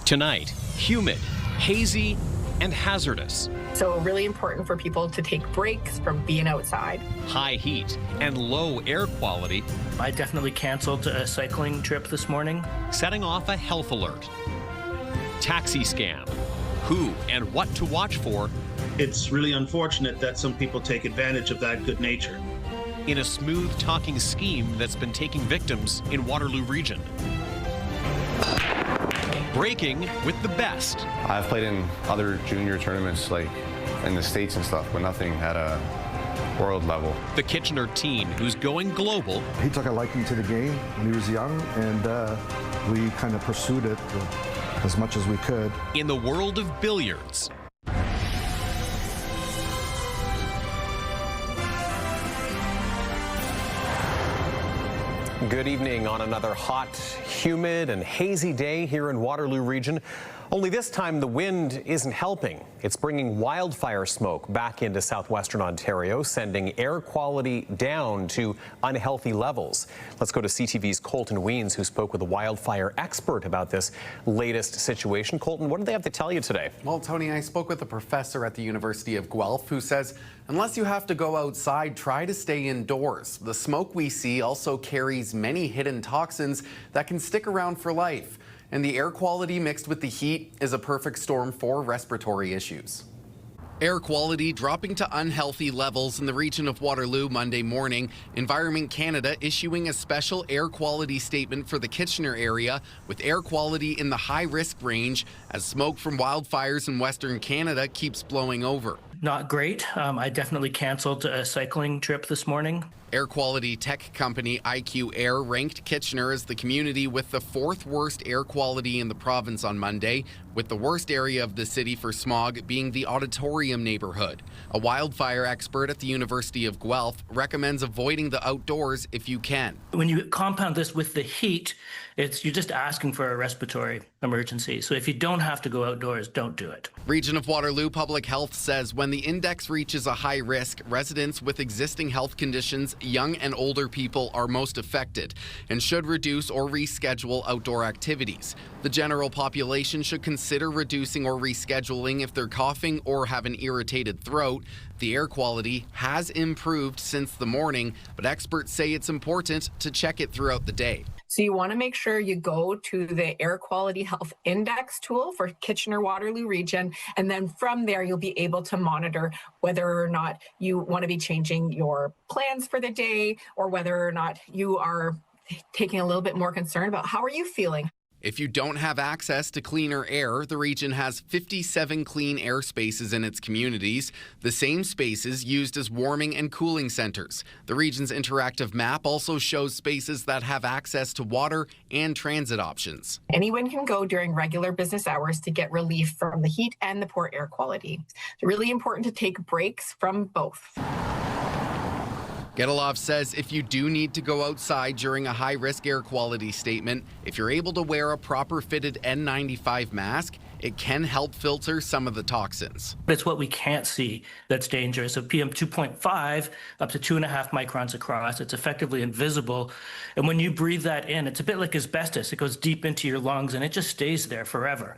Tonight, humid, hazy, and hazardous. So really important for people to take breaks from being outside. High heat and low air quality. I definitely canceled a cycling trip this morning. Setting off a health alert. Taxi scam. Who and what to watch for. It's really unfortunate that some people take advantage of that good nature. In a smooth talking scheme that's been taking victims in Waterloo Region. Breaking with the best. I've played in other junior tournaments like in the States and stuff, but nothing at a world level. The Kitchener teen who's going global. He took a liking to the game when he was young, and we kind of pursued it as much as we could. In the world of billiards. Good evening on another hot, humid, and hazy day here in Waterloo Region. Only this time the wind isn't helping. It's bringing wildfire smoke back into southwestern Ontario, sending air quality down to unhealthy levels. Let's go to CTV's Colton Weens, who spoke with a wildfire expert about this latest situation. Colton, what did they have to tell you today? Well, Tony, I spoke with a professor at the University of Guelph who says unless you have to go outside, try to stay indoors. The smoke we see also carries many hidden toxins that can stick around for life. And the air quality mixed with the heat is a perfect storm for respiratory issues. Air quality dropping to unhealthy levels in the region of Waterloo Monday morning. Environment Canada issuing a special air quality statement for the Kitchener area with air quality in the high-risk range as smoke from wildfires in Western Canada keeps blowing over. Not great. I definitely canceled a cycling trip this morning. Air quality tech company IQ Air ranked Kitchener as the community with the 4th worst air quality in the province on Monday, with the worst area of the city for smog being the Auditorium neighborhood. A wildfire expert at the University of Guelph recommends avoiding the outdoors if you can. When you compound this with the heat, you're just asking for a respiratory emergency. So if you don't have to go outdoors, don't do it. Region of Waterloo Public Health says when the index reaches a high risk, residents with existing health conditions, young and older people are most affected and should reduce or reschedule outdoor activities. The general population should consider reducing or rescheduling if they're coughing or have an irritated throat. The air quality has improved since the morning, but experts say it's important to check it throughout the day. So you want to make sure you go to the Air Quality Health Index tool for Kitchener-Waterloo Region, and then from there you'll be able to monitor whether or not you want to be changing your plans for the day or whether or not you are taking a little bit more concern about how are you feeling. If you don't have access to cleaner air, the region has 57 clean air spaces in its communities, the same spaces used as warming and cooling centers. The region's interactive map also shows spaces that have access to water and transit options. Anyone can go during regular business hours to get relief from the heat and the poor air quality. It's really important to take breaks from both. Getalov says if you do need to go outside during a high-risk air quality statement, if you're able to wear a proper fitted N95 mask, it can help filter some of the toxins. It's what we can't see that's dangerous. So PM 2.5 up to 2.5 microns across, it's effectively invisible. And when you breathe that in, it's a bit like asbestos. It goes deep into your lungs and it just stays there forever.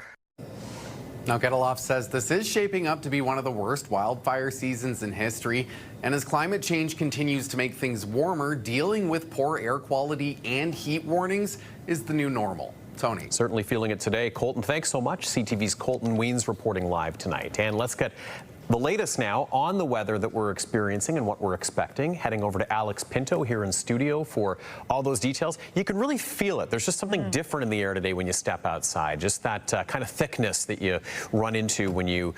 Now, Getalov says this is shaping up to be one of the worst wildfire seasons in history. And as climate change continues to make things warmer, dealing with poor air quality and heat warnings is the new normal. Tony. Certainly feeling it today. Colton, thanks so much. CTV's Colton Weens reporting live tonight. And let's get the latest now on the weather that we're experiencing and what we're expecting. Heading over to Alex Pinto here in studio for all those details. You can really feel it. There's just something different in the air today when you step outside. Just that kind of thickness that you run into when you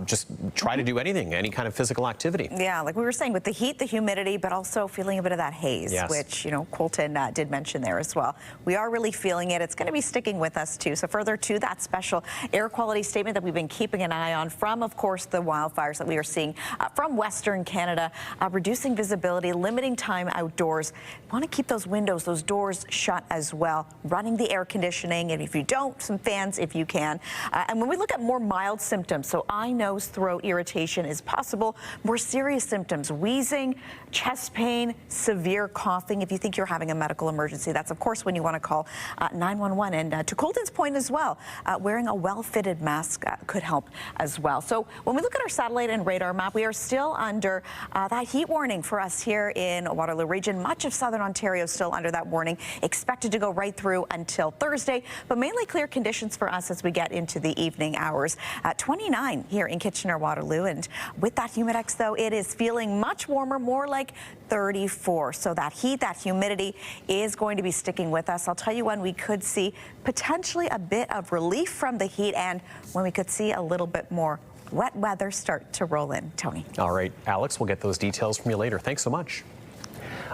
just try to do anything, any kind of physical activity. Yeah, like we were saying, with the heat, the humidity, but also feeling a bit of that haze, yes, which, you know, Colton did mention there as well. We are really feeling it. It's going to be sticking with us too. So further to that special air quality statement that we've been keeping an eye on from, of course, the wildfire wildfires that we are seeing from Western Canada, reducing visibility, limiting time outdoors. Want to keep those windows, those doors shut as well, running the air conditioning, and if you don't, some fans if you can. And when we look at more mild symptoms, so eye, nose, throat irritation is possible. More serious symptoms, wheezing, chest pain, severe coughing. If you think you're having a medical emergency, that's of course when you want to call 911. And to Colton's point as well, wearing a well-fitted mask could help as well. So when we look at our satellite and radar map, we are still under that heat warning for us here in Waterloo Region. Much of southern Ontario is still under that warning, expected to go right through until Thursday, but mainly clear conditions for us as we get into the evening hours. 29 here in Kitchener, Waterloo, and with that humidex, though, it is feeling much warmer, more like 34. So that heat, that humidity is going to be sticking with us. I'll tell you when we could see potentially a bit of relief from the heat and when we could see a little bit more wet weather start to roll in. Tony. All right, Alex, we'll get those details from you later. Thanks so much.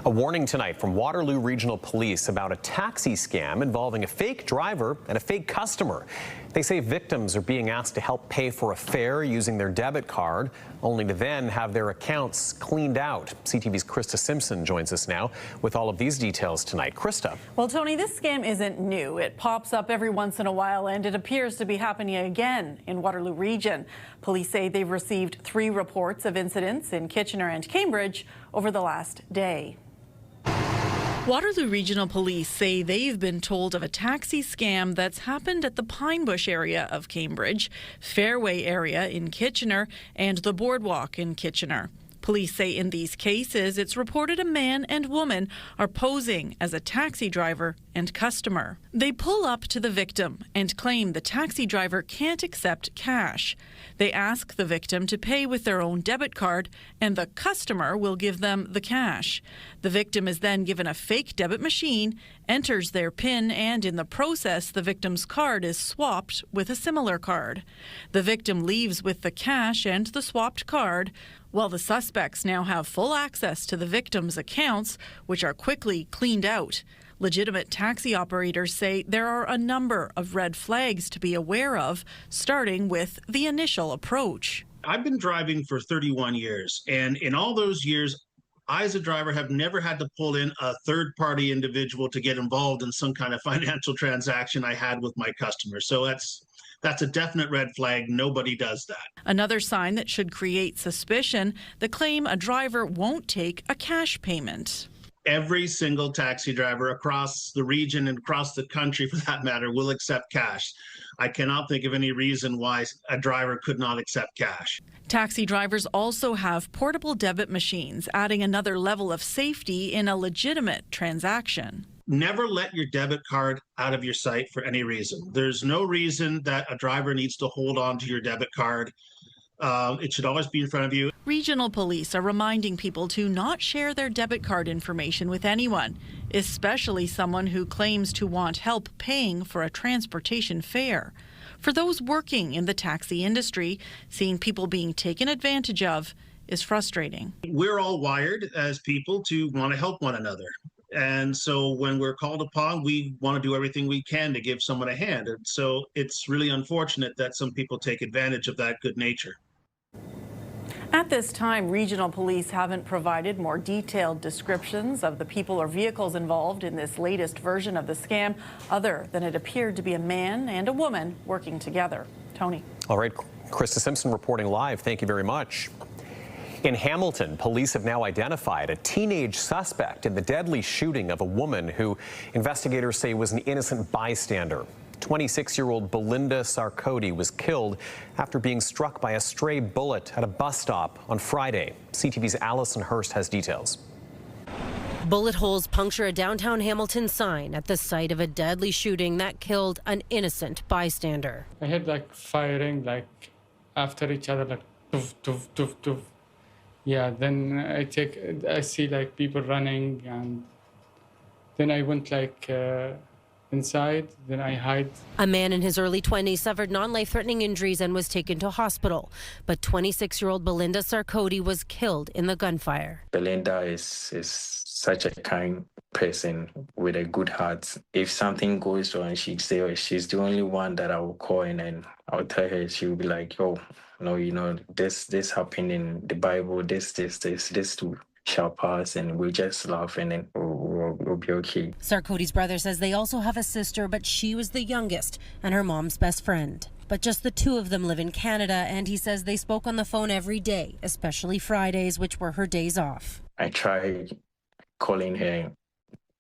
A warning tonight from Waterloo Regional Police about a taxi scam involving a fake driver and a fake customer. They say victims are being asked to help pay for a fare using their debit card, only to then have their accounts cleaned out. CTV's Krista Simpson joins us now with all of these details tonight. Krista. Well, Tony, this scam isn't new. It pops up every once in a while, and it appears to be happening again in Waterloo Region. Police say they've received 3 reports of incidents in Kitchener and Cambridge over the last day. Waterloo Regional Police say they've been told of a taxi scam that's happened at the Pine Bush area of Cambridge, Fairway area in Kitchener, and the Boardwalk in Kitchener. Police say in these cases, it's reported a man and woman are posing as a taxi driver and customer. They pull up to the victim and claim the taxi driver can't accept cash. They ask the victim to pay with their own debit card, and the customer will give them the cash. The victim is then given a fake debit machine, enters their PIN, and in the process, the victim's card is swapped with a similar card. The victim leaves with the cash and the swapped card, while the suspects now have full access to the victim's accounts, which are quickly cleaned out. Legitimate taxi operators say there are a number of red flags to be aware of, starting with the initial approach. I've been driving for 31 years, and in all those years, I as a driver have never had to pull in a third-party individual to get involved in some kind of financial transaction I had with my customers. So that's a definite red flag. Nobody does that. Another sign that should create suspicion, the claim a driver won't take a cash payment. Every single taxi driver across the region and across the country, for that matter, will accept cash. I cannot think of any reason why a driver could not accept cash. Taxi drivers also have portable debit machines, adding another level of safety in a legitimate transaction. Never let your debit card out of your sight for any reason. There's no reason that a driver needs to hold on to your debit card. It should always be in front of you. Regional police are reminding people to not share their debit card information with anyone, especially someone who claims to want help paying for a transportation fare. For those working in the taxi industry, seeing people being taken advantage of is frustrating. We're all wired as people to want to help one another. And so when we're called upon, we want to do everything we can to give someone a hand. And so it's really unfortunate that some people take advantage of that good nature. At this time, regional police haven't provided more detailed descriptions of the people or vehicles involved in this latest version of the scam, other than it appeared to be a man and a woman working together. Tony. All right, Krista Simpson reporting live. Thank you very much. In Hamilton, police have now identified a teenage suspect in the deadly shooting of a woman who investigators say was an innocent bystander. 26-year-old Belinda Sarkodie was killed after being struck by a stray bullet at a bus stop on Friday. CTV's Allison Hurst has details. Bullet holes puncture a downtown Hamilton sign at the site of a deadly shooting that killed an innocent bystander. I heard firing after each other, doof, doof, doof, doof. Yeah, then I see people running, and then I went inside, then I hide. A man in his early 20s suffered non-life-threatening injuries and was taken to hospital. But 26-year-old Belinda Sarkodie was killed in the gunfire. Belinda is such a kind person with a good heart. If something goes wrong, she'd say, oh, she's the only one that I will call, and then I'll tell her. She'll be like, "Oh, no, this happened in the Bible. This too shall pass," and we'll just laugh, and then we'll be okay. Sarkody's brother says they also have a sister, but she was the youngest and her mom's best friend. But just the two of them live in Canada, and he says they spoke on the phone every day, especially Fridays, which were her days off. I tried calling her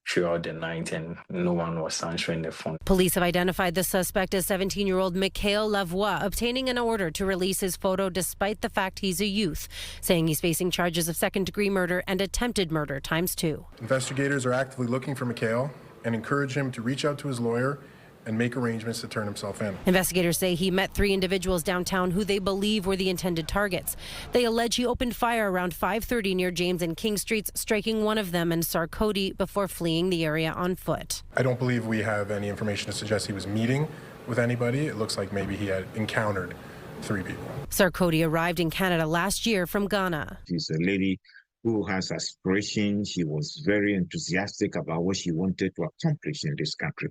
throughout the night, and no one was answering the phone. Police have identified the suspect as 17-year-old Mikhail Lavoie, obtaining an order to release his photo despite the fact he's a youth, saying he's facing charges of second-degree murder and attempted murder ×2. Investigators are actively looking for Mikhail and encourage him to reach out to his lawyer and make arrangements to turn himself in. Investigators say he met 3 individuals downtown who they believe were the intended targets. They allege he opened fire around 5:30 near James and King Streets, striking one of them and Sarkody before fleeing the area on foot. I don't believe we have any information to suggest he was meeting with anybody. It looks like maybe he had encountered 3 people. Sarkody arrived in Canada last year from Ghana. She's a lady who has aspirations. She was very enthusiastic about what she wanted to accomplish in this country.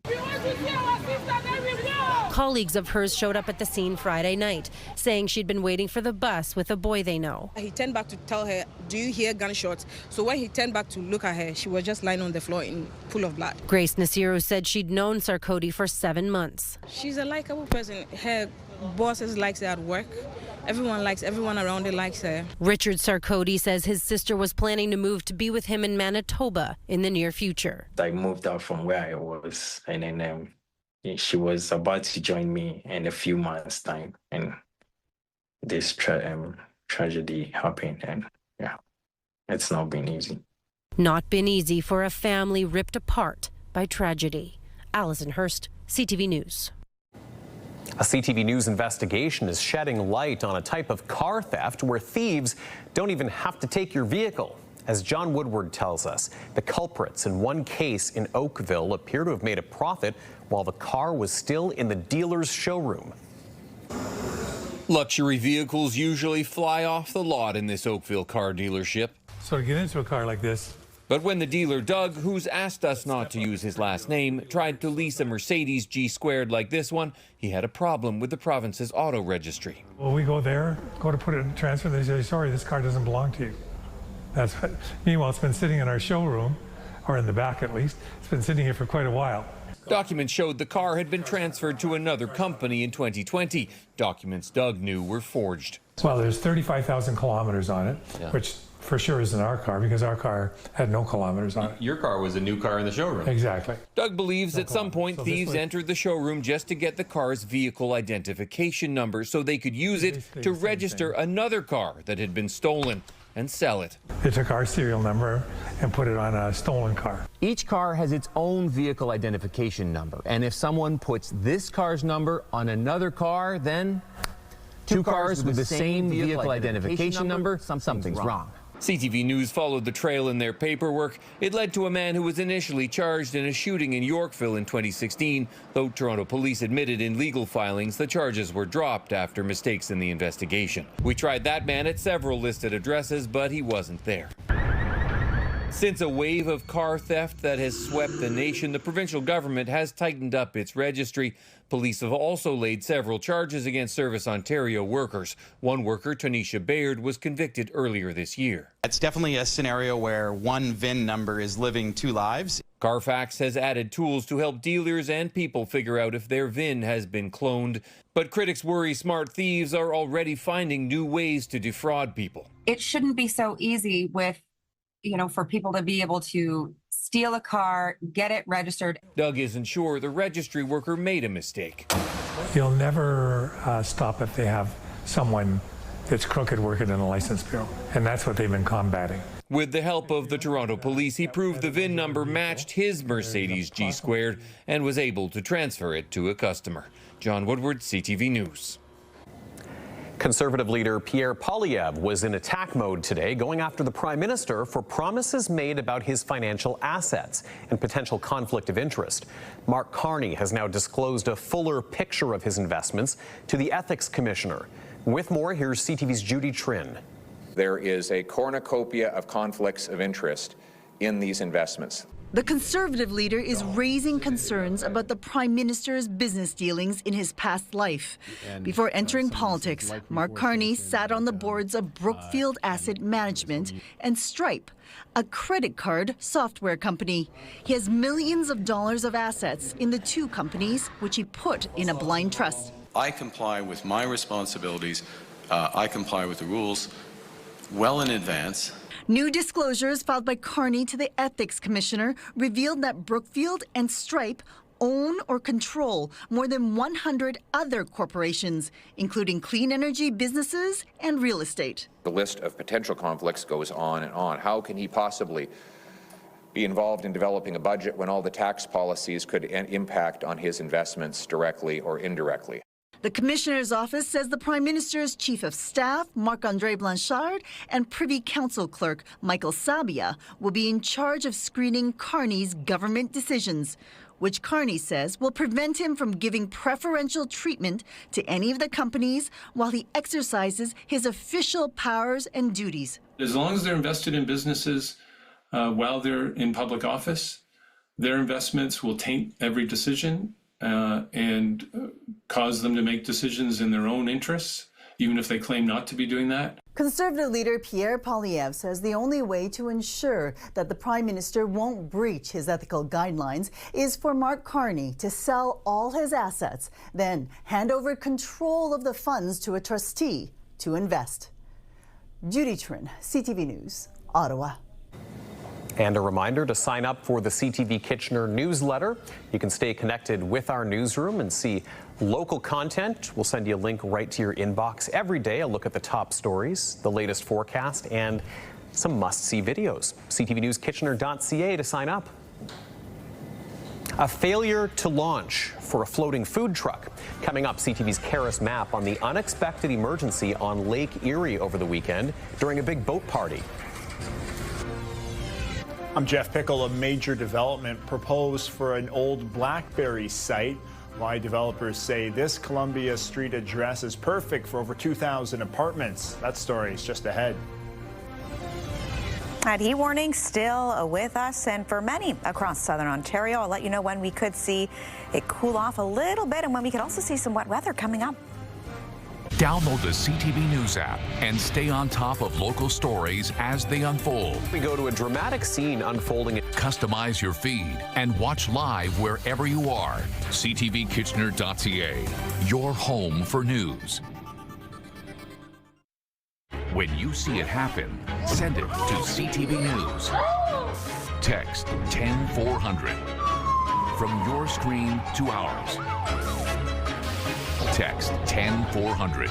Colleagues of hers showed up at the scene Friday night, saying she'd been waiting for the bus with a boy they know. He turned back to tell her, "Do you hear gunshots?" So when he turned back to look at her, she was just lying on the floor in full of blood. Grace Nasiru said she'd known Sarkody for 7 months. She's a likable person. Her bosses likes her at work. Everyone around her likes her. Richard Sarkody says his sister was planning to move to be with him in Manitoba in the near future. I moved out from where I was, and then she was about to join me in a few months' time, and this tragedy happened, and yeah, it's not been easy. Not been easy for a family ripped apart by tragedy. Alison Hurst, CTV News. A CTV News investigation is shedding light on a type of car theft where thieves don't even have to take your vehicle. As John Woodward tells us, the culprits in one case in Oakville appear to have made a profit while the car was still in the dealer's showroom. Luxury vehicles usually fly off the lot in this Oakville car dealership. So to get into a car like this. But when the dealer, Doug, who's asked us not to use his last name, tried to lease a Mercedes G-Squared like this one, he had a problem with the province's auto registry. Well, we go there, go to put it in transfer, they say, sorry, this car doesn't belong to you. That's what, meanwhile, it's been sitting in our showroom, or in the back at least. It's been sitting here for quite a while. Documents showed the car had been transferred to another company in 2020. Documents Doug knew were forged. Well, there's 35,000 kilometers on it, which for sure isn't our car because our car had no kilometers on it. Your car was a new car in the showroom. Exactly. Doug believes at some point thieves entered the showroom just to get the car's vehicle identification number so they could use it to register another car that had been stolen and sell it. They took our serial number and put it on a stolen car. Each car has its own vehicle identification number, and if someone puts this car's number on another car, then two cars with the same vehicle identification number, something's wrong. CTV News followed the trail in their paperwork. It led to a man who was initially charged in a shooting in Yorkville in 2016, though Toronto police admitted in legal filings the charges were dropped after mistakes in the investigation. We tried that man at several listed addresses, but he wasn't there. Since a wave of car theft that has swept the nation, the provincial government has tightened up its registry. Police have also laid several charges against Service Ontario workers. One worker, Tanisha Bayard, was convicted earlier this year. It's definitely a scenario where one VIN number is living 2 lives. Carfax has added tools to help dealers and people figure out if their VIN has been cloned. But critics worry smart thieves are already finding new ways to defraud people. It shouldn't be so easy for people to be able to steal a car, get it registered. Doug isn't sure the registry worker made a mistake. You'll never stop if they have someone that's crooked working in a license bureau, and that's what they've been combating. With the help of the Toronto police, he proved the VIN number matched his Mercedes G-Squared and was able to transfer it to a customer. John Woodward, CTV News. Conservative leader Pierre Poilievre was in attack mode today, going after the Prime Minister for promises made about his financial assets and potential conflict of interest. Mark Carney has now disclosed a fuller picture of his investments to the Ethics Commissioner. With more, here's CTV's Judy Trin. There is a cornucopia of conflicts of interest in these investments. The Conservative leader is raising concerns about the Prime Minister's business dealings in his past life. Before entering politics, Mark Carney sat on the boards of Brookfield Asset Management and Stripe, a credit card software company. He has millions of dollars of assets in the two companies, which he put in a blind trust. I comply with my responsibilities. I comply with the rules well in advance. New disclosures filed by Carney to the Ethics Commissioner revealed that Brookfield and Stripe own or control more than 100 other corporations, including clean energy businesses and real estate. The list of potential conflicts goes on and on. How can he possibly be involved in developing a budget when all the tax policies could impact on his investments directly or indirectly? The Commissioner's office says the Prime Minister's Chief of Staff, Marc-André Blanchard, and Privy Council Clerk, Michael Sabia, will be in charge of screening Carney's government decisions, which Carney says will prevent him from giving preferential treatment to any of the companies while he exercises his official powers and duties. As long as they're invested in businesses while they're in public office, their investments will taint every decision and cause them to make decisions in their own interests, even if they claim not to be doing that. Conservative leader Pierre Poilievre says the only way to ensure that the Prime Minister won't breach his ethical guidelines is for Mark Carney to sell all his assets, then hand over control of the funds to a trustee to invest. Judy Trin, CTV News, Ottawa. And a reminder to sign up for the CTV Kitchener newsletter. You can stay connected with our newsroom and see local content. We'll send you a link right to your inbox every day. A look at the top stories, the latest forecast, and some must-see videos. ctvnewskitchener.ca to sign up. A failure to launch for a floating food truck. Coming up, CTV's Karis map on the unexpected emergency on Lake Erie over the weekend during a big boat party. I'm Jeff Pickle. A major development proposed for an old BlackBerry site. Why developers say this Columbia Street address is perfect for over 2,000 apartments. That story is just ahead. That heat warning still with us, and for many across southern Ontario. I'll let you know when we could see it cool off a little bit and when we could also see some wet weather coming up. Download the CTV News app and stay on top of local stories as they unfold. We go to a dramatic scene unfolding. Customize your feed and watch live wherever you are. ctvkitchener.ca, your home for news. When you see it happen, send it to CTV News. Text 10400. From your screen to ours. Text 10400.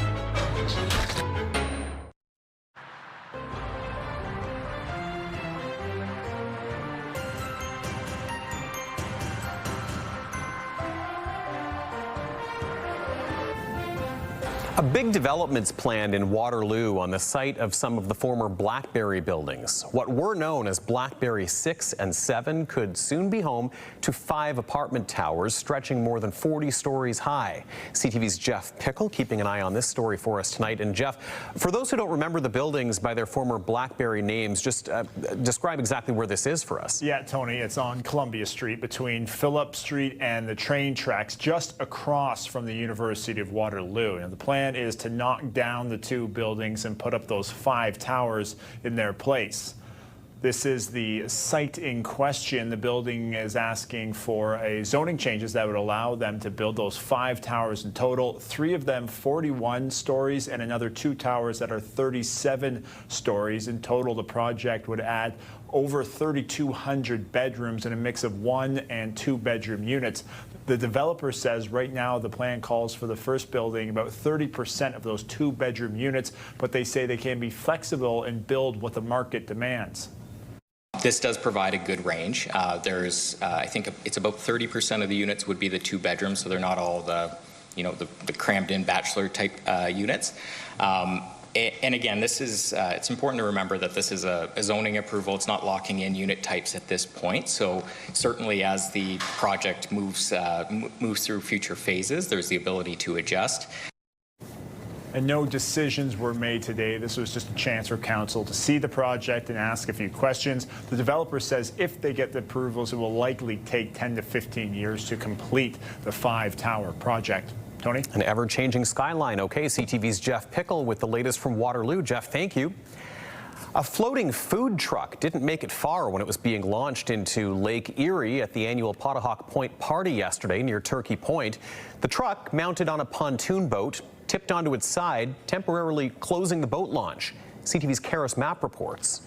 A big development's planned in Waterloo on the site of some of the former BlackBerry buildings. What were known as BlackBerry 6 and 7 could soon be home to 5 apartment towers stretching more than 40 stories high. CTV's Jeff Pickle keeping an eye on this story for us tonight. And Jeff, for those who don't remember the buildings by their former BlackBerry names, just describe exactly where this is for us. Yeah, Tony, it's on Columbia Street between Phillip Street and the train tracks just across from the University of Waterloo. And the plan is to knock down the 2 buildings and put up those 5 towers in their place. This is the site in question. The building is asking for a zoning changes that would allow them to build those 5 towers in total, 3 of them 41 stories and another 2 towers that are 37 stories. In total, the project would add over 3,200 bedrooms in a mix of 1- and 2-bedroom units. The developer says right now the plan calls for the first building about 30% of those 2-bedroom units, but they say they can be flexible and build what the market demands. This does provide a good range. I think it's about 30% of the units would be the 2 bedrooms, so they're not all the crammed in bachelor type units. And again, this is it's important to remember that this is a zoning approval. It's not locking in unit types at this point. So certainly as the project moves through future phases, there's the ability to adjust. and no decisions were made today. This was just a chance for council to see the project and ask a few questions. The developer says if they get the approvals, it will likely take 10 to 15 years to complete the 5-tower project. Tony? An ever-changing skyline. Okay, CTV's Jeff Pickle with the latest from Waterloo. Jeff, thank you. A floating food truck didn't make it far when it was being launched into Lake Erie at the annual Pottahawk Point party yesterday near Turkey Point. The truck, mounted on a pontoon boat, tipped onto its side, temporarily closing the boat launch. CTV's Karis Mapp reports.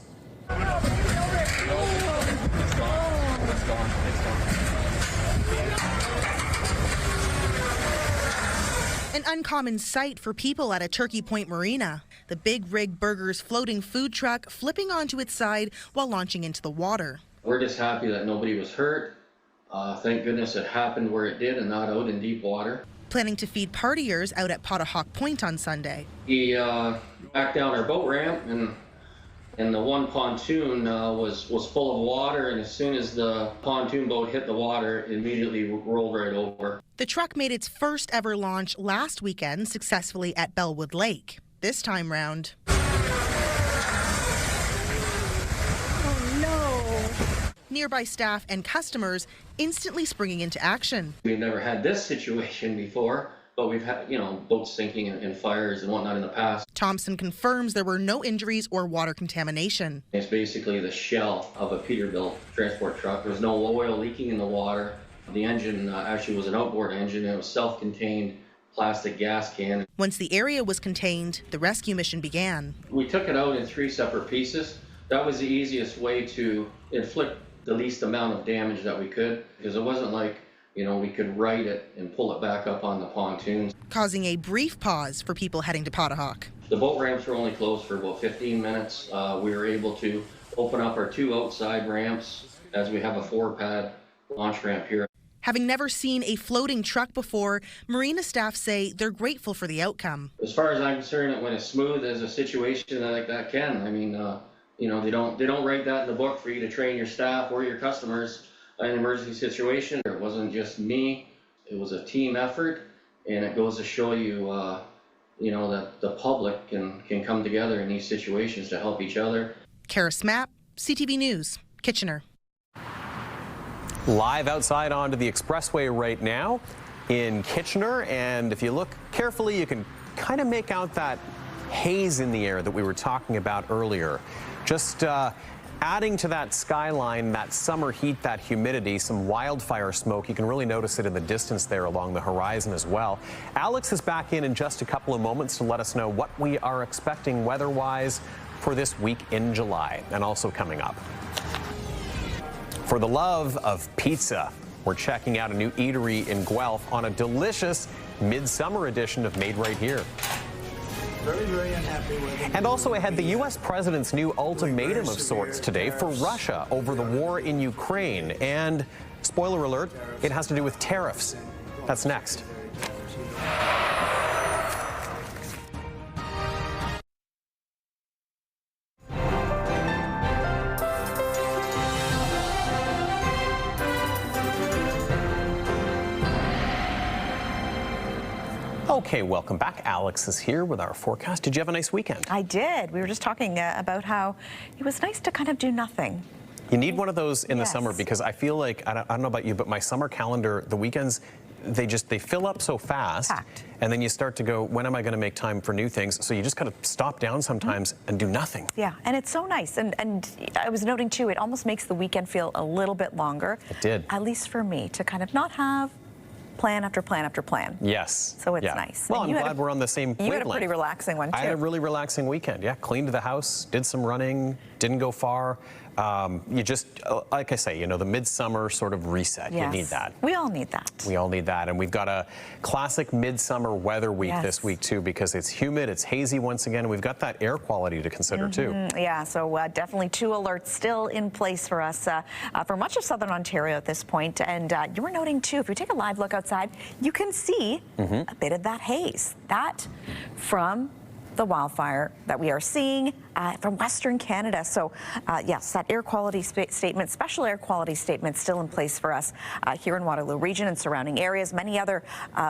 An uncommon sight for people at a Turkey Point marina. The Big Rig Burgers floating food truck flipping onto its side while launching into the water. We're just happy that nobody was hurt. Thank goodness it happened where it did and not out in deep water. Planning to feed partiers out at Pottahawk Point on Sunday. We backed down our boat ramp and the one pontoon was full of water, and as soon as the pontoon boat hit the water, it immediately rolled right over. The truck made its first ever launch last weekend successfully at Bellwood Lake. This time round. Oh no! Nearby staff and customers instantly springing into action. We've never had this situation before, but we've had, boats sinking and fires and whatnot in the past. Thompson confirms there were no injuries or water contamination. It's basically the shell of a Peterbilt transport truck. There was no oil leaking in the water. The engine actually was an outboard engine. It was self-contained plastic gas can. Once the area was contained, the rescue mission began. We took it out in 3 separate pieces. That was the easiest way to inflict the least amount of damage that we could, because it wasn't like, we could right it and pull it back up on the pontoons. Causing a brief pause for people heading to Pottahawk. The boat ramps were only closed for about 15 minutes. We were able to open up our 2 outside ramps as we have a 4-pad launch ramp here. Having never seen a floating truck before, marina staff say they're grateful for the outcome. As far as I'm concerned, it went as smooth as a situation like that can. I mean, they don't write that in the book for you to train your staff or your customers in an emergency situation. It wasn't just me; it was a team effort, and it goes to show you, that the public can come together in these situations to help each other. Karis Mapp, CTV News, Kitchener. Live outside onto the expressway right now in Kitchener, and if you look carefully, you can kind of make out that haze in the air that we were talking about earlier. Just adding to that skyline, that summer heat, that humidity, some wildfire smoke. You can really notice it in the distance there along the horizon as well. Alex is back in just a couple of moments to let us know what we are expecting weather-wise for this week in July, and also coming up. For the love of pizza, we're checking out a new eatery in Guelph on a delicious midsummer edition of Made Right Here. Very, very unhappy with it. And also ahead, the U.S. president's new ultimatum of sorts today for Russia over the war in Ukraine. And, spoiler alert, it has to do with tariffs. That's next. Okay, welcome back. Alex is here with our forecast. Did you have a nice weekend? I did. We were just talking about how it was nice to kind of do nothing. You need one of those in the summer, because I feel like, I don't know about you, but my summer calendar, the weekends, they fill up so fast. Packed. And then you start to go, when am I going to make time for new things? So you just kind of stop down sometimes and do nothing. Yeah, and it's so nice. And I was noting too, it almost makes the weekend feel a little bit longer. It did. At least for me, to kind of not have plan after plan after plan. Yes. So it's nice. Well, I'm glad we're on the same wavelength. You had a pretty relaxing one, too. I had a really relaxing weekend, yeah. Cleaned the house, did some running, didn't go far. You just, like I say, the midsummer sort of reset. Yes. You need that. We all need that. We all need that. And we've got a classic midsummer weather week this week, too, because it's humid, it's hazy once again, and we've got that air quality to consider, too. Yeah, so definitely 2 alerts still in place for us for much of southern Ontario at this point. And you were noting, too, if we take a live look outside, you can see a bit of that haze. That from the wildfire that we are seeing from Western Canada. So yes, that air quality statement, special air quality statement still in place for us here in Waterloo Region and surrounding areas. Many other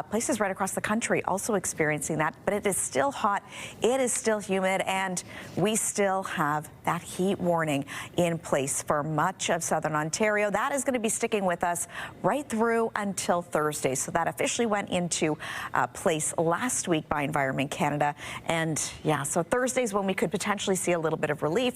places right across the country also experiencing that, but it is still hot, it is still humid, and we still have that heat warning in place for much of southern Ontario. That is going to be sticking with us right through until Thursday. So that officially went into place last week by Environment Canada. And yeah, so Thursday's when we could potentially see a little bit of relief.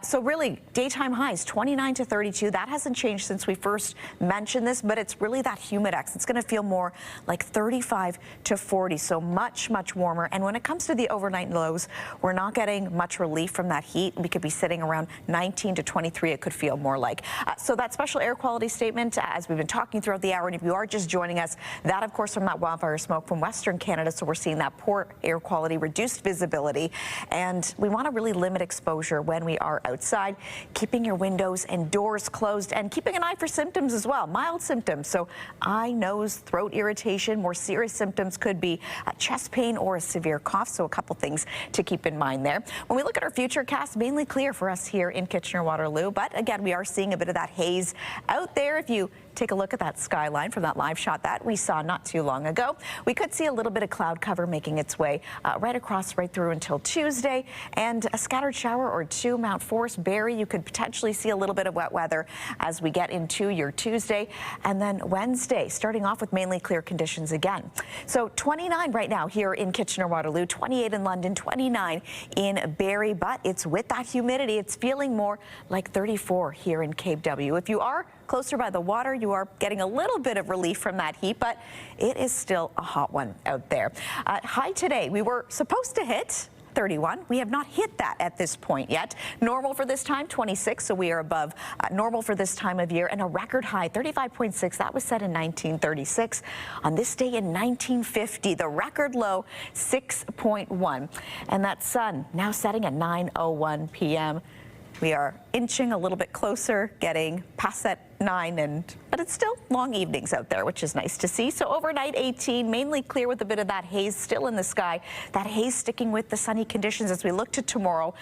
So really, daytime highs 29 to 32. That hasn't changed since we first mentioned this, but it's really that humidex. It's going to feel more like 35 to 40, so much, much warmer. And when it comes to the overnight lows, we're not getting much relief from that heat. We could be sitting around 19 to 23, it could feel more like. So that special air quality statement, as we've been talking throughout the hour, and if you are just joining us, that of course from that wildfire smoke from Western Canada. So we're seeing that poor air quality, reduced visibility, and we want to really limit exposure when we are outside, keeping your windows and doors closed and keeping an eye for symptoms as well, mild symptoms. So eye, nose, throat irritation. More serious symptoms could be chest pain or a severe cough. So a couple things to keep in mind there. When we look at our future cast, mainly clear for us here in Kitchener-Waterloo, but again, we are seeing a bit of that haze out there. If you take a look at that skyline from that live shot that we saw not too long ago, we could see a little bit of cloud cover making its way right across, right through until Tuesday, and a scattered shower or two. Mount Forest, Barrie, you could potentially see a little bit of wet weather as we get into your Tuesday, and then Wednesday, starting off with mainly clear conditions again. So 29 right now here in Kitchener-Waterloo, 28 in London, 29 in Barrie, but it's with that humidity, it's feeling more like 34 here in Cape W. If you are closer by the water, you are getting a little bit of relief from that heat, but it is still a hot one out there. High today, we were supposed to hit 31. We have not hit that at this point yet. Normal for this time, 26, so we are above normal for this time of year, and a record high, 35.6. That was set in 1936. On this day in 1950, the record low, 6.1. And that sun now setting at 9:01 p.m. We are inching a little bit closer, getting past that 9, but it's still long evenings out there, which is nice to see. So overnight 18, mainly clear with a bit of that haze still in the sky. That haze sticking with the sunny conditions as we look to tomorrow.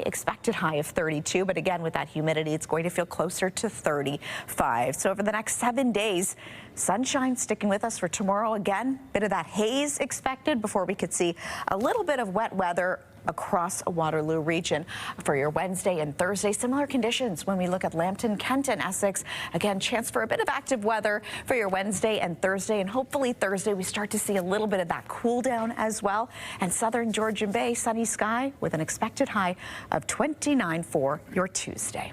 Expected high of 32, but again with that humidity, it's going to feel closer to 35. So over the next 7 days, sunshine sticking with us for tomorrow. Again, bit of that haze expected before we could see a little bit of wet weather across Waterloo Region for your Wednesday and Thursday. Similar conditions when we look at Lambton, Kent, and Essex. Again, chance for a bit of active weather for your Wednesday and Thursday, and hopefully Thursday we start to see a little bit of that cool down as well. And southern Georgian Bay, sunny sky with an expected high of 29 for your Tuesday.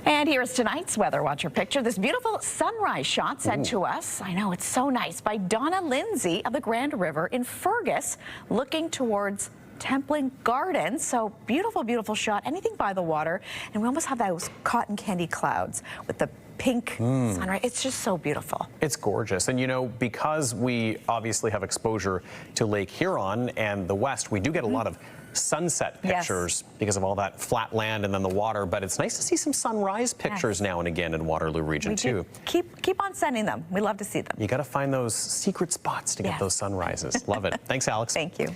And here is tonight's Weather Watcher picture. This beautiful sunrise shot sent to us. I know, it's so nice, by Donna Lindsay of the Grand River in Fergus, looking towards Templing Gardens. So beautiful, beautiful shot. Anything by the water. And we almost have those cotton candy clouds with the pink sunrise. It's just so beautiful. It's gorgeous. And you know, because we obviously have exposure to Lake Huron and the west, we do get a lot of sunset pictures because of all that flat land and then the water, but it's nice to see some sunrise pictures now and again in Waterloo Region too. Keep on sending them. We love to see them. You got to find those secret spots to get those sunrises. Love it. Thanks, Alex. Thank you.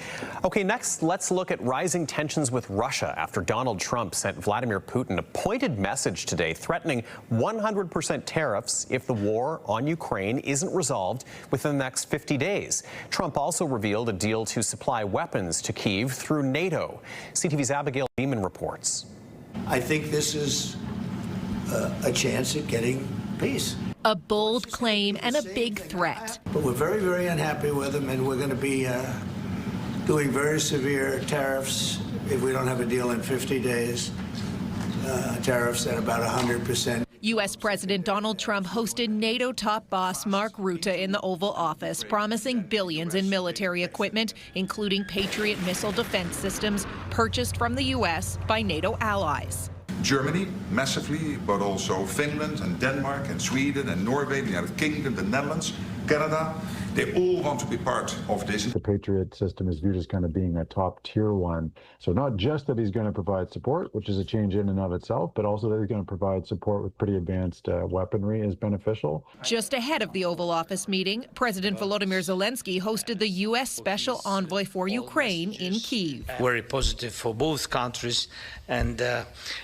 Okay, next let's look at rising tensions with Russia after Donald Trump sent Vladimir Putin a pointed message today threatening 100% tariffs if the war on Ukraine isn't resolved within the next 50 days. Trump also revealed a deal to supply weapons to Kyiv through NATO. CTV's Abigail Beeman reports. I think this is a chance at getting peace. A bold claim and a big threat. But we're very, very unhappy with him, and we're going to be doing very severe tariffs if we don't have a deal in 50 days. Tariffs at about 100%. U.S. President Donald Trump hosted NATO top boss Mark Rutte in the Oval Office, promising billions in military equipment, including Patriot missile defense systems purchased from the U.S. by NATO allies. Germany, massively, but also Finland and Denmark and Sweden and Norway, the United Kingdom, the Netherlands, Canada, They all want to be part of this. The Patriot system is viewed as kind of being a top tier one. So not just that he's going to provide support, which is a change in and of itself, but also that he's going to provide support with pretty advanced weaponry is beneficial. Just ahead of the Oval Office meeting, President Volodymyr Zelensky hosted the U.S. Special Envoy for Ukraine in Kyiv. Very positive for both countries, and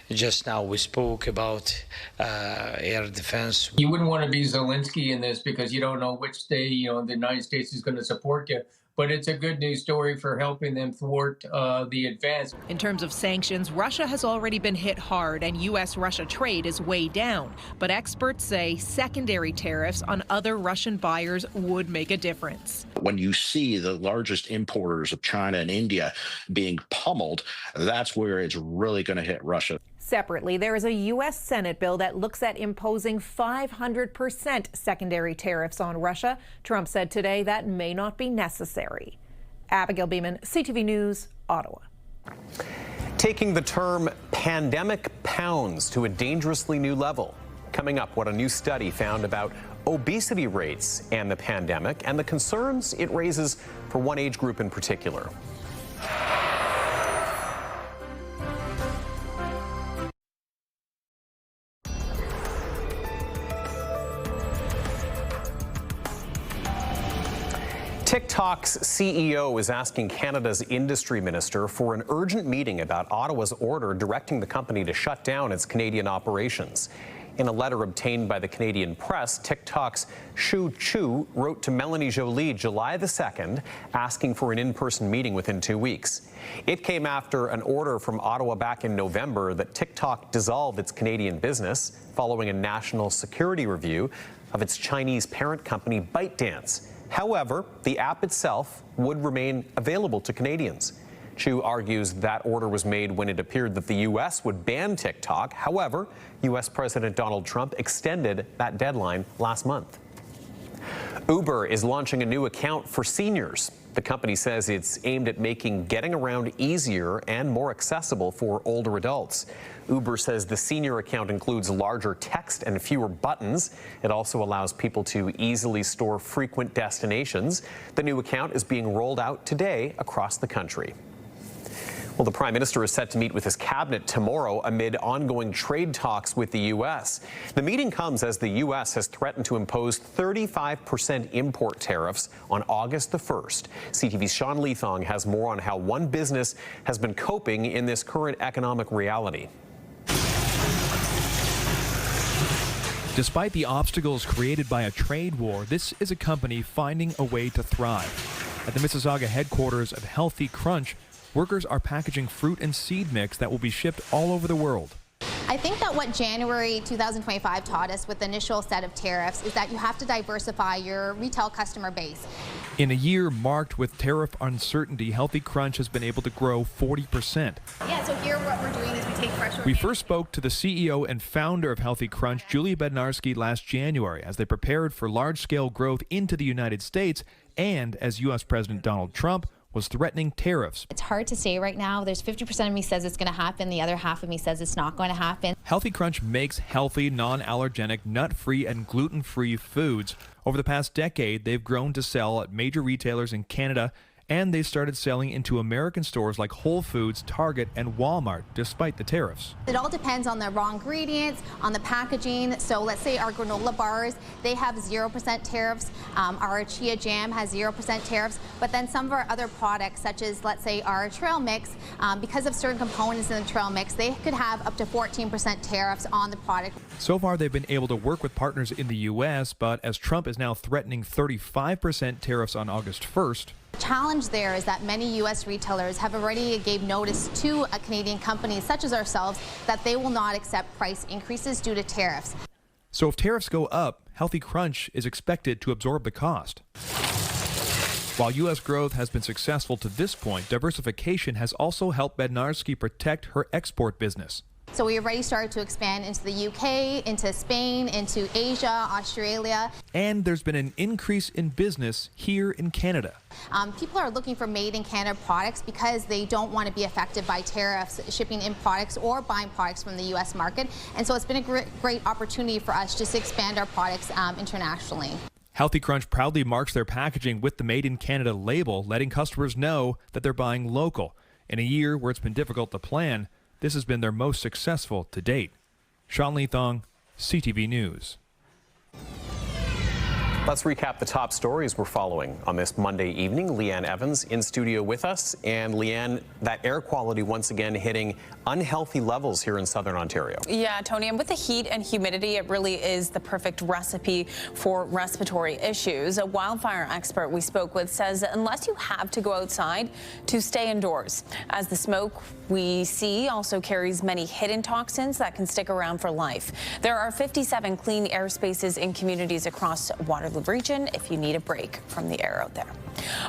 just now we spoke about air defense. You wouldn't want to be Zelensky in this because you don't know which day, the United States is going to support you. But it's a good news story for helping them thwart the advance. In terms of sanctions, Russia has already been hit hard and U.S.-Russia trade is way down. But experts say secondary tariffs on other Russian buyers would make a difference. When you see the largest importers of China and India being pummeled, that's where it's really going to hit Russia. Separately, there is a U.S. Senate bill that looks at imposing 500% secondary tariffs on Russia. Trump said today that may not be necessary. Abigail Beeman, CTV News, Ottawa. Taking the term pandemic pounds to a dangerously new level. Coming up, what a new study found about obesity rates and the pandemic and the concerns it raises for one age group in particular. TikTok's CEO is asking Canada's industry minister for an urgent meeting about Ottawa's order directing the company to shut down its Canadian operations. In a letter obtained by the Canadian press, TikTok's Shu Chu wrote to Melanie Joly July the 2nd, asking for an in-person meeting within 2 weeks. It came after an order from Ottawa back in November that TikTok dissolve its Canadian business following a national security review of its Chinese parent company ByteDance. However, the app itself would remain available to Canadians. Chu argues that order was made when it appeared that the U.S. would ban TikTok. However, U.S. President Donald Trump extended that deadline last month. Uber is launching a new account for seniors. The company says it's aimed at making getting around easier and more accessible for older adults. Uber says the senior account includes larger text and fewer buttons. It also allows people to easily store frequent destinations. The new account is being rolled out today across the country. Well, the Prime Minister is set to meet with his cabinet tomorrow amid ongoing trade talks with the U.S. The meeting comes as the U.S. has threatened to impose 35% import tariffs on August the 1st. CTV's Sean Leathong has more on how one business has been coping in this current economic reality. Despite the obstacles created by a trade war, this is a company finding a way to thrive. At the Mississauga headquarters of Healthy Crunch, workers are packaging fruit and seed mix that will be shipped all over the world. I think that what January 2025 taught us with the initial set of tariffs is that you have to diversify your retail customer base. In a year marked with tariff uncertainty, Healthy Crunch has been able to grow 40%. Yeah, so here what we're doing is we take fresh. We first spoke to the CEO and founder of Healthy Crunch, Julia Bednarski, last January as they prepared for large-scale growth into the United States and as U.S. President Donald Trump was threatening tariffs. It's hard to say right now. There's 50% of me says it's going to happen. The other half of me says it's not going to happen. Healthy Crunch makes healthy, non-allergenic, nut-free, and gluten-free foods. Over the past decade, they've grown to sell at major retailers in Canada, and they started selling into American stores like Whole Foods, Target, and Walmart, despite the tariffs. It all depends on the raw ingredients, on the packaging. So let's say our granola bars, they have 0% tariffs. Our chia jam has 0% tariffs. But then some of our other products, such as let's say our trail mix, because of certain components in the trail mix, they could have up to 14% tariffs on the product. So far, they've been able to work with partners in the U.S., but as Trump is now threatening 35% tariffs on August 1st, the challenge there is that many U.S. retailers have already gave notice to a Canadian companies such as ourselves that they will not accept price increases due to tariffs. So if tariffs go up, Healthy Crunch is expected to absorb the cost. While U.S. growth has been successful to this point, diversification has also helped Bednarski protect her export business. So we already started to expand into the UK, into Spain, into Asia, Australia. And there's been an increase in business here in Canada. People are looking for made in Canada products because they don't want to be affected by tariffs, shipping in products or buying products from the U.S. market. And so it's been a great opportunity for us just to expand our products internationally. Healthy Crunch proudly marks their packaging with the Made in Canada label, letting customers know that they're buying local. In a year where it's been difficult to plan, this has been their most successful to date. Sean Leathong, CTV News. Let's recap the top stories we're following on this Monday evening. Leanne Evans in studio with us. And Leanne, that air quality once again hitting unhealthy levels here in southern Ontario. Yeah, Tony, and with the heat and humidity, it really is the perfect recipe for respiratory issues. A wildfire expert we spoke with says that unless you have to go outside, to stay indoors, as the smoke we see also carries many hidden toxins that can stick around for life. There are 57 clean air spaces in communities across Waterloo Region if you need a break from the air out there.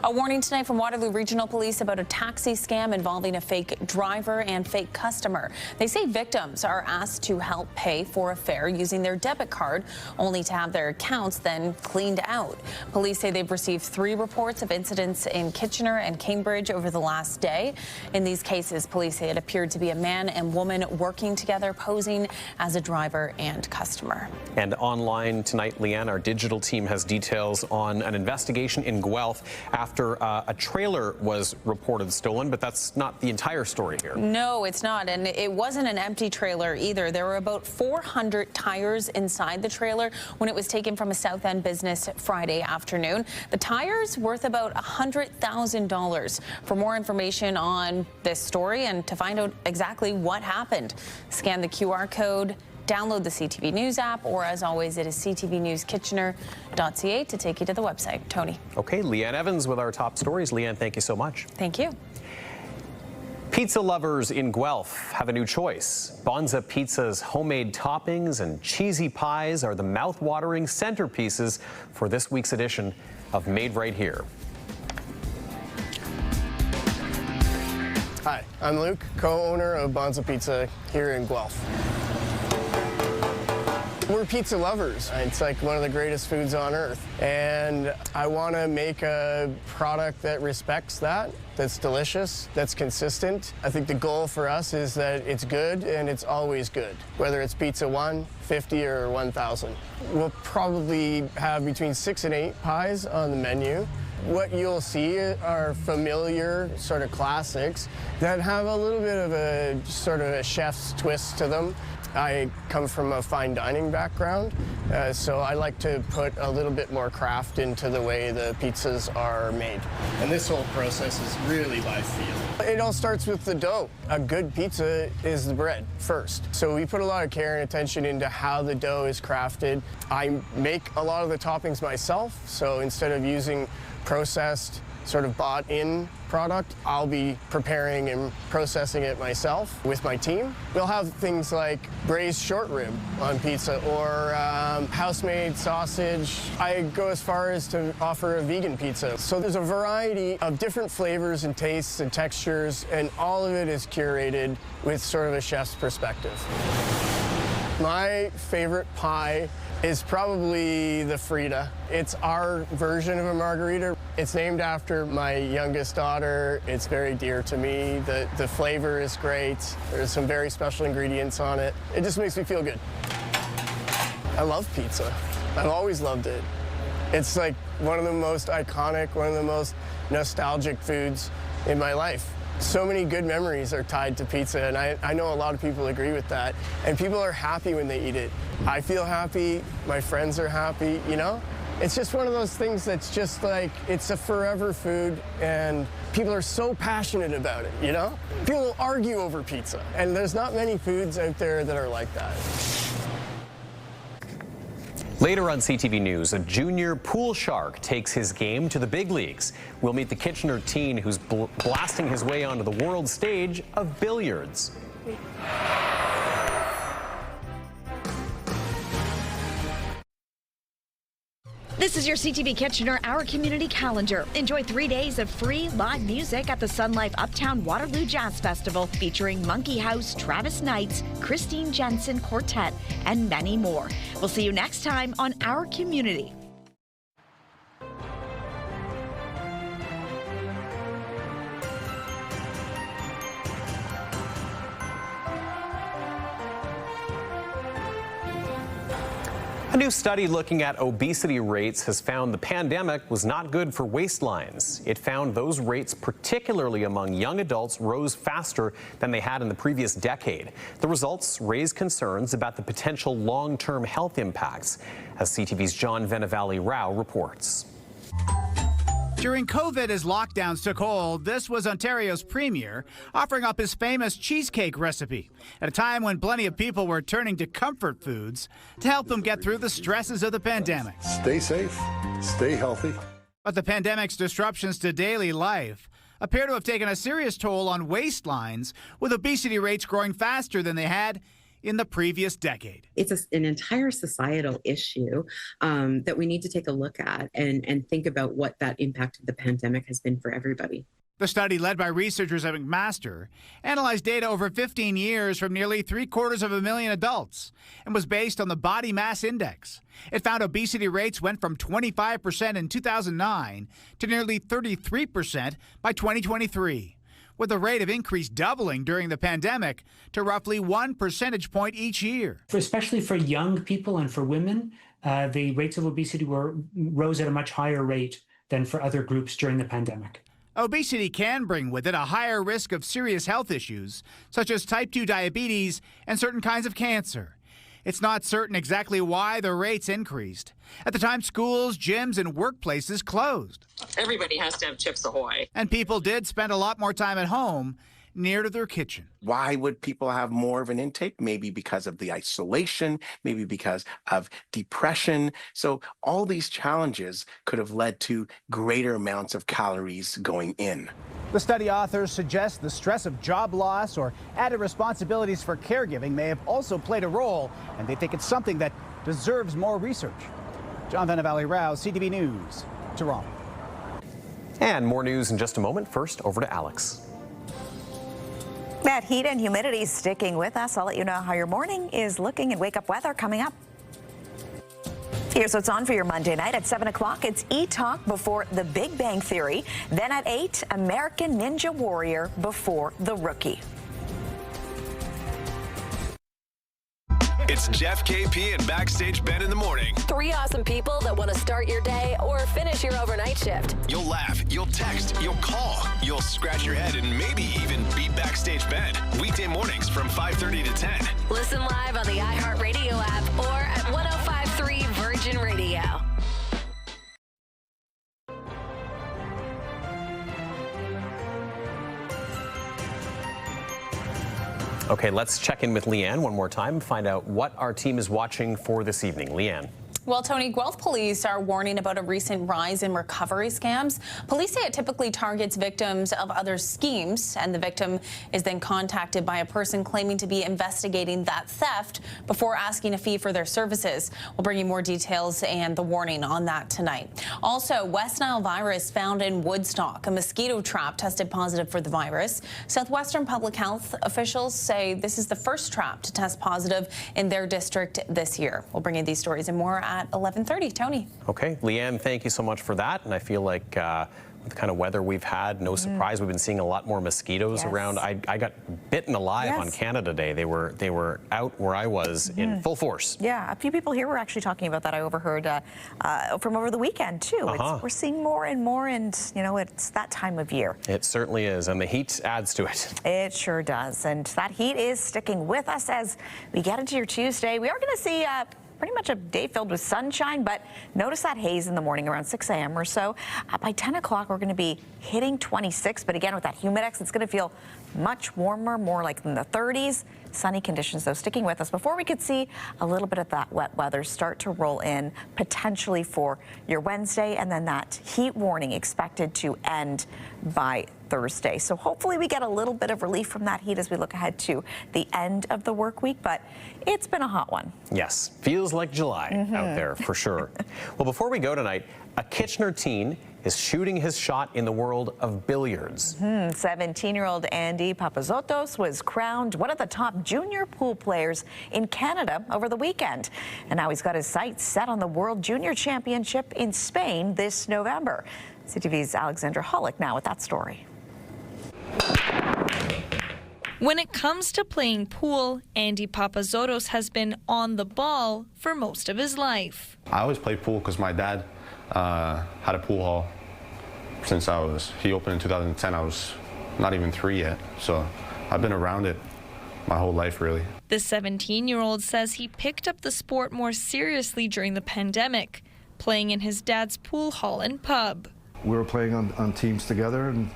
A warning tonight from Waterloo Regional Police about a taxi scam involving a fake driver and fake customer. They say victims are asked to help pay for a fare using their debit card, only to have their accounts then cleaned out. Police say they've received 3 reports of incidents in Kitchener and Cambridge over the last day. In these cases, police say it appeared to be a man and woman working together, posing as a driver and customer. And online tonight, Leanne, our digital team has details on an investigation in Guelph after a trailer was reported stolen, but that's not the entire story here. No, it's not, and it wasn't an empty trailer either. There were about 400 tires inside the trailer when it was taken from a South End business Friday afternoon. The tires worth about $100,000. For more information on this story and to find out exactly what happened, scan the QR code, download the CTV News app, or as always, it is ctvnewskitchener.ca to take you to the website. Tony. Okay, Leanne Evans with our top stories. Leanne, thank you so much. Thank you. Pizza lovers in Guelph have a new choice. Bonza Pizza's homemade toppings and cheesy pies are the mouth-watering centerpieces for this week's edition of Made Right Here. Hi, I'm Luke, co-owner of Bonza Pizza here in Guelph. We're pizza lovers. It's like one of the greatest foods on earth. And I want to make a product that respects that, that's delicious, that's consistent. I think the goal for us is that it's good and it's always good, whether it's pizza 1, 50, or 1,000. We'll probably have between 6 and 8 pies on the menu. What you'll see are familiar sort of classics that have a little bit of a sort of a chef's twist to them. I come from a fine dining background, so I like to put a little bit more craft into the way the pizzas are made. And this whole process is really by feel. It all starts with the dough. A good pizza is the bread first. So we put a lot of care and attention into how the dough is crafted. I make a lot of the toppings myself, so instead of using processed, sort of bought-in product, I'll be preparing and processing it myself with my team. We'll have things like braised short rib on pizza or house-made sausage. I go as far as to offer a vegan pizza. So there's a variety of different flavors and tastes and textures, and all of it is curated with sort of a chef's perspective. My favorite pie is probably the Frida. It's our version of a margarita. It's named after my youngest daughter. It's very dear to me. The flavor is great. There's some very special ingredients on it. It just makes me feel good. I love pizza. I've always loved it. It's like one of the most iconic, one of the most nostalgic foods in my life. So many good memories are tied to pizza, and I know a lot of people agree with that. And people are happy when they eat it. I feel happy, my friends are happy, you know? It's just one of those things that's just like, it's a forever food, and people are so passionate about it, you know? People will argue over pizza, and there's not many foods out there that are like that. Later on CTV News, a junior pool shark takes his game to the big leagues. We'll meet the Kitchener teen who's blasting his way onto the world stage of billiards. This is your CTV Kitchener Our Community Calendar. Enjoy 3 days of free live music at the Sun Life Uptown Waterloo Jazz Festival featuring Monkey House, Travis Knights, Christine Jensen Quartet, and many more. We'll see you next time on Our Community. A new study looking at obesity rates has found the pandemic was not good for waistlines. It found those rates, particularly among young adults, rose faster than they had in the previous decade. The results raise concerns about the potential long-term health impacts, as CTV's John Venevali-Rao reports. During COVID, as lockdowns took hold, this was Ontario's premier offering up his famous cheesecake recipe at a time when plenty of people were turning to comfort foods to help them get through the stresses of the pandemic. Stay safe, stay healthy. But the pandemic's disruptions to daily life appear to have taken a serious toll on waistlines, with obesity rates growing faster than they had in the previous decade. It's an entire societal issue that we need to take a look at and think about what that impact of the pandemic has been for everybody. The study, led by researchers at McMaster, analyzed data over 15 years from nearly 750,000 adults and was based on the body mass index. It found obesity rates went from 25% in 2009 to nearly 33% by 2023. With the rate of increase doubling during the pandemic to roughly 1 percentage point each year. Especially for young people and for women, the rates of obesity rose at a much higher rate than for other groups during the pandemic. Obesity can bring with it a higher risk of serious health issues, such as type 2 diabetes and certain kinds of cancer. It's not certain exactly why the rates increased. At the time, schools, gyms, and workplaces closed. Everybody has to have Chips Ahoy. And people did spend a lot more time at home, near to their kitchen. Why would people have more of an intake? Maybe because of the isolation, maybe because of depression. So all these challenges could have led to greater amounts of calories going in. The study authors suggest the stress of job loss or added responsibilities for caregiving may have also played a role, and they think it's something that deserves more research. John Venevali-Rao, CTV News, Toronto. And more news in just a moment. First, over to Alex. That heat and humidity sticking with us. I'll let you know how your morning is looking and wake up weather coming up. Here's what's on for your Monday night. At 7 o'clock, it's E-Talk before The Big Bang Theory. Then at 8, American Ninja Warrior before The Rookie. It's Jeff, KP, and Backstage Ben in the morning. 3 awesome people that want to start your day or finish your overnight shift. You'll laugh, you'll text, you'll call, you'll scratch your head, and maybe even beat Backstage Ben. Weekday mornings from 5:30 to 10. Listen live on the iHeartRadio app or at 105.3 Virgin Radio. Okay, let's check in with Leanne one more time, find out what our team is watching for this evening. Leanne. Well, Tony, Guelph police are warning about a recent rise in recovery scams. Police say it typically targets victims of other schemes, and the victim is then contacted by a person claiming to be investigating that theft before asking a fee for their services. We'll bring you more details and the warning on that tonight. Also, West Nile virus found in Woodstock. A mosquito trap tested positive for the virus. Southwestern Public Health officials say this is the first trap to test positive in their district this year. We'll bring you these stories and more at 11:30. Tony. Okay, Leanne, thank you so much for that. And I feel like with the kind of weather we've had, no surprise, we've been seeing a lot more mosquitoes around. I got bitten alive on Canada Day. They were out where I was in full force. Yeah, a few people here were actually talking about that. I overheard from over the weekend too. We're seeing more and more, and you know, it's that time of year. It certainly is, and the heat adds to it. It sure does, and that heat is sticking with us as we get into your Tuesday. We are going to see pretty much a day filled with sunshine, but notice that haze in the morning around 6 a.m. or so. By 10 o'clock, we're going to be hitting 26, but again, with that humidex, it's going to feel much warmer, more like in the 30s. Sunny conditions, though, sticking with us before we could see a little bit of that wet weather start to roll in, potentially for your Wednesday, and then that heat warning expected to end by Thursday. So hopefully we get a little bit of relief from that heat as we look ahead to the end of the work week, but it's been a hot one. Yes, feels like July out there for sure. Well, before we go tonight, a Kitchener teen is shooting his shot in the world of billiards. 17-year-old Andy Papazotos was crowned one of the top junior pool players in Canada over the weekend. And now he's got his sights set on the World Junior Championship in Spain this November. CTV's Alexandra Hollick now with that story. When it comes to playing pool, Andy Papazotos has been on the ball for most of his life. I always played pool because my dad had a pool hall since he opened in 2010. I was not even 3 yet, so I've been around it my whole life, really. The 17-year-old says he picked up the sport more seriously during the pandemic, playing in his dad's pool hall and pub. We were playing on teams together, and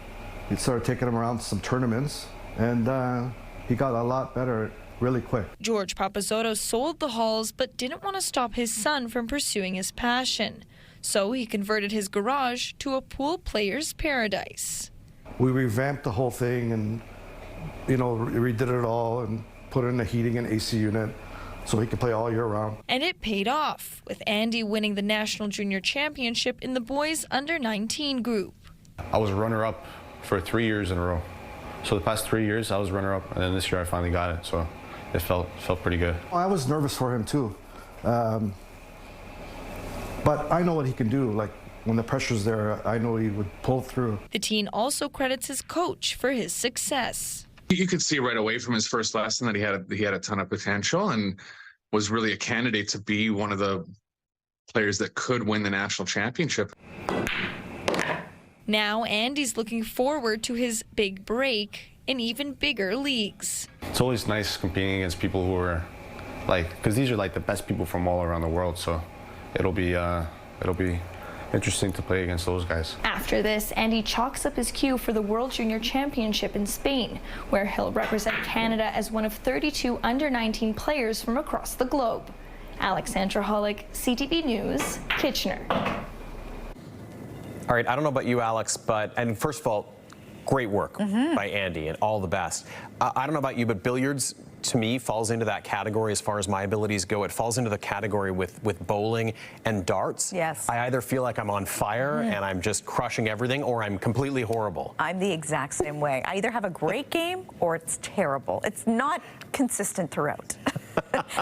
he started taking him around to some tournaments, and he got a lot better really quick. George Papazotos sold the halls but didn't want to stop his son from pursuing his passion. So he converted his garage to a pool player's paradise. We revamped the whole thing and, redid it all and put in a heating and AC unit so he could play all year round. And it paid off, with Andy winning the National Junior Championship in the boys under-19 group. I was runner-up for 3 years in a row. So the past 3 years I was runner-up, and then this year I finally got it, so it felt pretty good. I was nervous for him too. But I know what he can do. Like, when the pressure's there, I know he would pull through. The teen also credits his coach for his success. You could see right away from his first lesson that he had a ton of potential and was really a candidate to be one of the players that could win the national championship. Now Andy's looking forward to his big break in even bigger leagues. It's always nice competing against people who are because these are the best people from all around the world, so it'll be interesting to play against those guys. After this, Andy chalks up his cue for the World Junior Championship in Spain, where he'll represent Canada as one of 32 under-19 players from across the globe. Alexandra Hollick, CTV News, Kitchener. All right, I don't know about you, Alex, and first of all, great work by Andy and all the best. I don't know about you, but billiards, to me, falls into that category as far as my abilities go. It falls into the category with bowling and darts. Yes. I either feel like I'm on fire and I'm just crushing everything, or I'm completely horrible. I'm the exact same way. I either have a great game or it's terrible. It's not consistent throughout.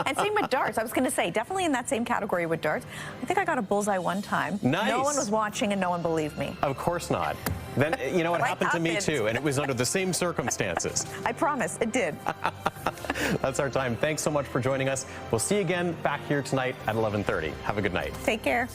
And same with darts. I was going to say, definitely in that same category with darts. I think I got a bullseye one time. Nice. No one was watching and no one believed me. Of course not. Then, it happened to me too, and it was under the same circumstances. I promise, it did. That's our time. Thanks so much for joining us. We'll see you again back here tonight at 11:30. Have a good night. Take care.